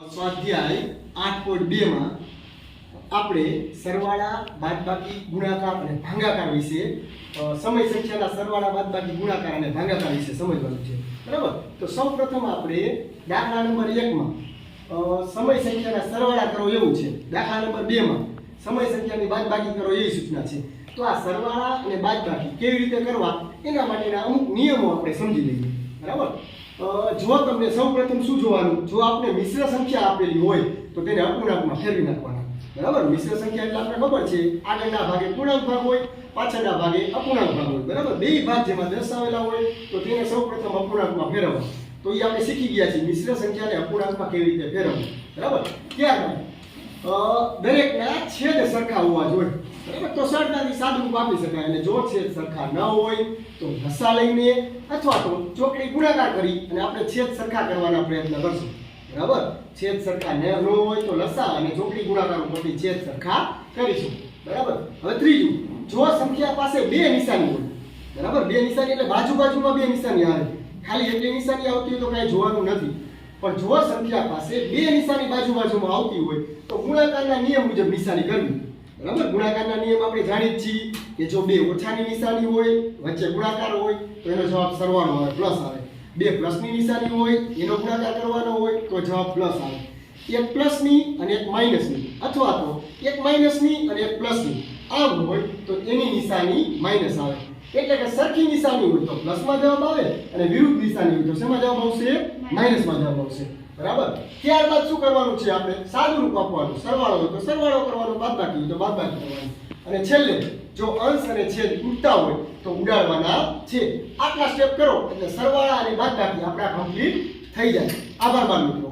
સ્વાધ્યાય 8.2 માં આપણે સરવાળા બાદબાકી ગુણાકાર અને ભાગાકાર વિશે સમય સંખ્યાના સરવાળા બાદબાકી ગુણાકાર અને ભાગાકાર વિશે સમજવાનું છે બરાબર। તો સૌપ્રથમ આપણે દાખલા નંબર 1 માં સમય સંખ્યાના સરવાળા કરો એવું છે, દાખલા નંબર 2 માં સમય સંખ્યાની બાદબાકી કરો એવી સૂચના છે। તો આ સરવાળા અને બાદબાકી કેવી રીતે કરવા એના માટેના અમુક નિયમો આપણે સમજી લઈએ બરાબર। જો તમને સૌપ્રથમ શું જોવાનું, જો આપણે મિશ્ર સંખ્યા આપેલી હોય તો તેને અપૂર્ણાંકમાં ફેરવી નાખવાના બરાબર। મિશ્ર સંખ્યા એટલે આપણે ખબર છે આગળના ભાગે પૂર્ણાંક ભાગ હોય, પાછળના ભાગે અપૂર્ણાંક ભાગ હોય બરાબર। બે ભાગ જેમાં દર્શાવેલા હોય તો તેને સૌપ્રથમ અપૂર્ણાંકમાં ફેરવવા। તો એ આપણે શીખી ગયા છીએ મિશ્ર સંખ્યાને અપૂર્ણાંકમાં કેવી રીતે ફેરવવું બરાબર। ત્યારબાદ દરેકના છેદ સરખા હોવા જોઈએ બરાબર। તો સરળતાથી સાદુરૂપ આપી શકાય અને જો છેદ સરખા ન હોય તો લસા લઈને અથવા તો ચોકડી ગુણાકાર કરી અને આપણે છેદ સરખા કરવાના પ્રયત્ન કરશું બરાબર। છેદ સરખા ન હોય તો લસા અને ચોકડી ગુણાકાર ઉપરથી છેદ સરખા કરીશું બરાબર। હવે ત્રીજું, જો સંખ્યા પાસે બે નિશાની હોય બરાબર, બે નિશાની એટલે બાજુમાં બે નિશાની આવે, ખાલી એટલી નિશાની આવતી હોય તો કાંઈ જોવાનું નથી, પણ જો સંખ્યા પાસે બે નિશાની બાજુમાં આવતી હોય તો ગુણાકારના નિયમ મુજબ નિશાની કરવી બરાબર। ગુણાકારના નિયમ આપણે જાણીએ છીએ કે જો બે ઓછાની નિશાની હોય, વચ્ચે ગુણાકાર હોય તો એનો જવાબ સરવાળો આવે, પ્લસ આવે। બે પ્લસની નિશાની હોય, એનો ગુણાકાર કરવાનો હોય તો જવાબ પ્લસ આવે। એક પ્લસની અને એક માઈનસની અથવા તો એક માઈનસની અને એક પ્લસની આમ હોય તો એની નિશાની માઈનસ આવે। એટલે કે સરખી નિશાની હોય તો પ્લસમાં જવાબ આવે અને વિરુદ્ધ નિશાની હોય તો શેમાં જવાબ આવશે? માઈનસમાં જવાબ આવશે બરાબર। ત્યારબાદ શું કરવાનું છે, આપણે સાદુરૂપ આપવાનું, સરવાળો હોય તો સરવાળો કરવાનો, બાદબાકી હોય તો બાદબાકી કરવાનું, અને છેલ્લે જો અંશ અને છેદ ઉડતા હોય તો ઉડાડવાના છે। આટલા સ્ટેપ કરો એટલે સરવાળા અને બાદબાકી આપણા કમ્પ્લીટ થઈ જાય। આભાર બાળ મિત્રો।